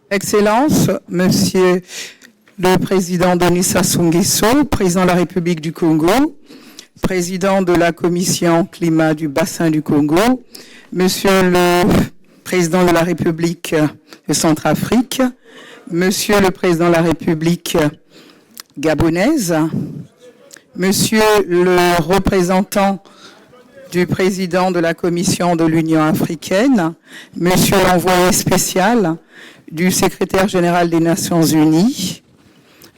Excellences, Monsieur le Président Denis Sassou Nguesso, Président de la République du Congo, Président de la Commission Climat du Bassin du Congo, Monsieur le Président de la République de Centrafrique, Monsieur le Président de la République gabonaise, Monsieur le représentant du Président de la Commission de l'Union africaine, Monsieur l'envoyé spécial du Secrétaire général des Nations Unies,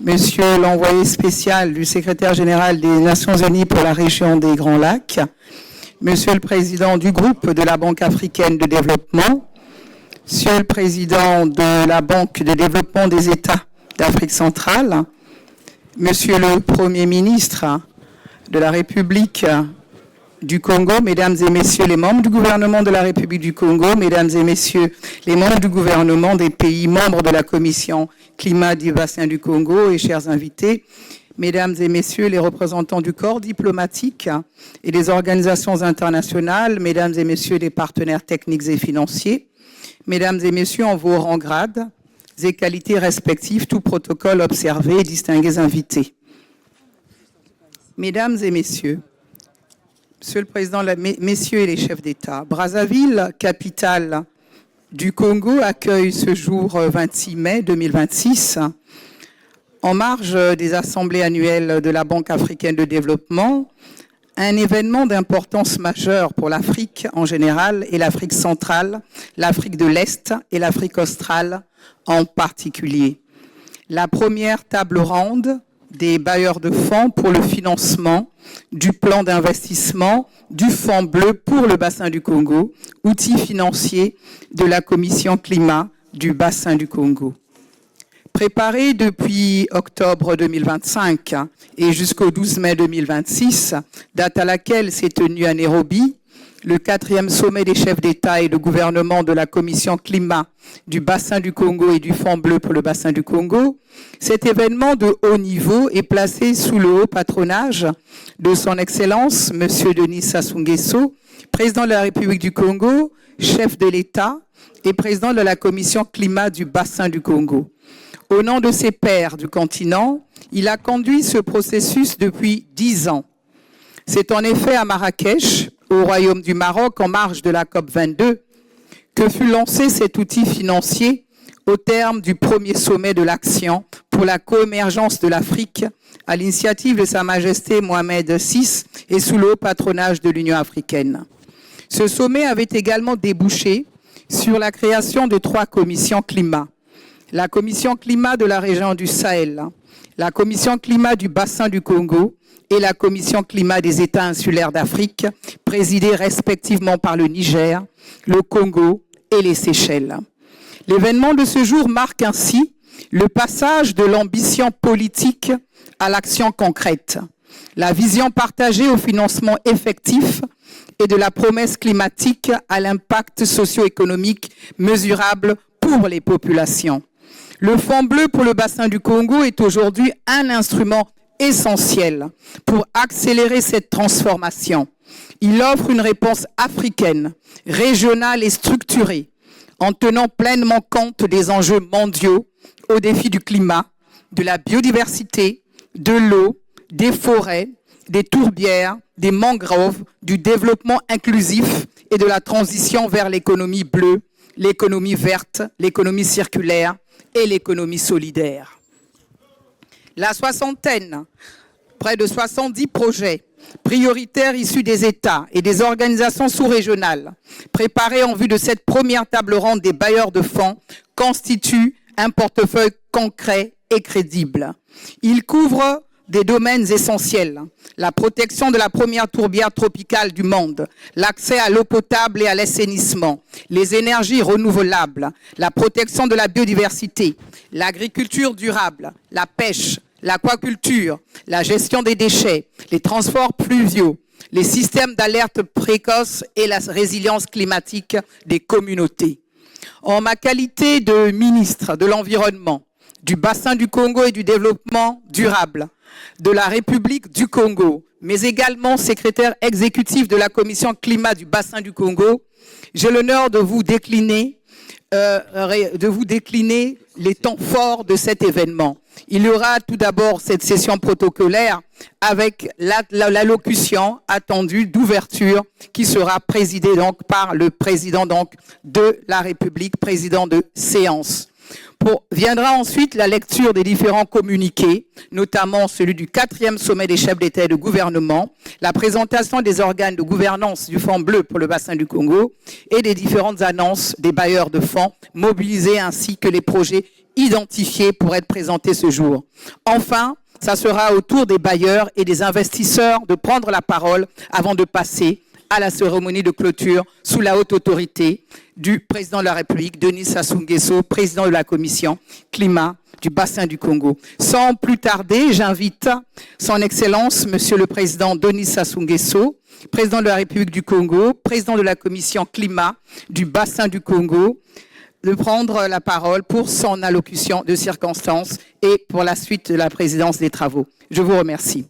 Monsieur l'envoyé spécial du Secrétaire général des Nations Unies pour la région des Grands Lacs, Monsieur le Président du groupe de la Banque africaine de développement, Monsieur le Président de la Banque de développement des États d'Afrique centrale, Monsieur le Premier ministre de la République du Congo, Mesdames et Messieurs les membres du gouvernement de la République du Congo, Mesdames et Messieurs les membres du gouvernement des pays membres de la Commission Climat du Bassin du Congo et chers invités, Mesdames et Messieurs les représentants du corps diplomatique et des organisations internationales, Mesdames et Messieurs les partenaires techniques et financiers, Mesdames et Messieurs en vos rangs, grades et qualités respectives, tout protocole observé, distingués invités. Mesdames et Messieurs, Monsieur le Président, Messieurs et les chefs d'État, Brazzaville, capitale du Congo, accueille ce jour 26 mai 2026, en marge des assemblées annuelles de la Banque africaine de développement, un événement d'importance majeure pour l'Afrique en général et l'Afrique centrale, l'Afrique de l'Est et l'Afrique australe en particulier. La première table ronde des bailleurs de fonds pour le financement du plan d'investissement du Fonds bleu pour le bassin du Congo, outil financier de la Commission climat du bassin du Congo. Préparé depuis octobre 2025 et jusqu'au 12 mai 2026, date à laquelle s'est tenu à Nairobi le 4e sommet des chefs d'État et de gouvernement de la Commission climat du bassin du Congo et du Fonds bleu pour le bassin du Congo, cet événement de haut niveau est placé sous le haut patronage de son Excellence, M. Denis Sassou Nguesso, Président de la République du Congo, chef de l'État et Président de la Commission climat du bassin du Congo. Au nom de ses pairs du continent, il a conduit ce processus depuis 10 ans. C'est en effet à Marrakech, au Royaume du Maroc, en marge de la COP22, que fut lancé cet outil financier au terme du premier sommet de l'action pour la coémergence de l'Afrique, à l'initiative de Sa Majesté Mohamed VI et sous le haut patronage de l'Union africaine. Ce sommet avait également débouché sur la création de 3 commissions climat. La commission climat de la région du Sahel, la commission climat du bassin du Congo et la commission climat des États insulaires d'Afrique, présidée respectivement par le Niger, le Congo et les Seychelles. L'événement de ce jour marque ainsi le passage de l'ambition politique à l'action concrète, la vision partagée au financement effectif et de la promesse climatique à l'impact socio-économique mesurable pour les populations. Le Fonds bleu pour le bassin du Congo est aujourd'hui un instrument essentiel pour accélérer cette transformation. Il offre une réponse africaine, régionale et structurée, en tenant pleinement compte des enjeux mondiaux aux défis du climat, de la biodiversité, de l'eau, des forêts, des tourbières, des mangroves, du développement inclusif et de la transition vers l'économie bleue, l'économie verte, l'économie circulaire et l'économie solidaire. La soixantaine, près de 70 projets prioritaires issus des États et des organisations sous-régionales préparés en vue de cette première table ronde des bailleurs de fonds constitue un portefeuille concret et crédible. Il couvre des domaines essentiels, la protection de la première tourbière tropicale du monde, l'accès à l'eau potable et à l'assainissement, les énergies renouvelables, la protection de la biodiversité, l'agriculture durable, la pêche, l'aquaculture, la gestion des déchets, les transports pluviaux, les systèmes d'alerte précoce et la résilience climatique des communautés. En ma qualité de ministre de l'Environnement, du bassin du Congo et du développement durable de la République du Congo, mais également secrétaire exécutif de la Commission climat du bassin du Congo, j'ai l'honneur de vous décliner de vous décliner les temps forts de cet événement. Il y aura tout d'abord cette session protocolaire avec l'allocution attendue d'ouverture qui sera présidée donc par le président donc de la République, président de séance. Viendra ensuite la lecture des différents communiqués, notamment celui du 4e sommet des chefs d'État et de gouvernement, la présentation des organes de gouvernance du Fonds bleu pour le bassin du Congo et des différentes annonces des bailleurs de fonds mobilisés ainsi que les projets identifiés pour être présentés ce jour. Enfin, ça sera au tour des bailleurs et des investisseurs de prendre la parole avant de passer à la cérémonie de clôture sous la haute autorité du président de la République, Denis Sassou Nguesso, président de la commission climat du bassin du Congo. Sans plus tarder, j'invite son Excellence, Monsieur le Président Denis Sassou Nguesso, président de la République du Congo, président de la commission climat du bassin du Congo, de prendre la parole pour son allocution de circonstance et pour la suite de la présidence des travaux. Je vous remercie.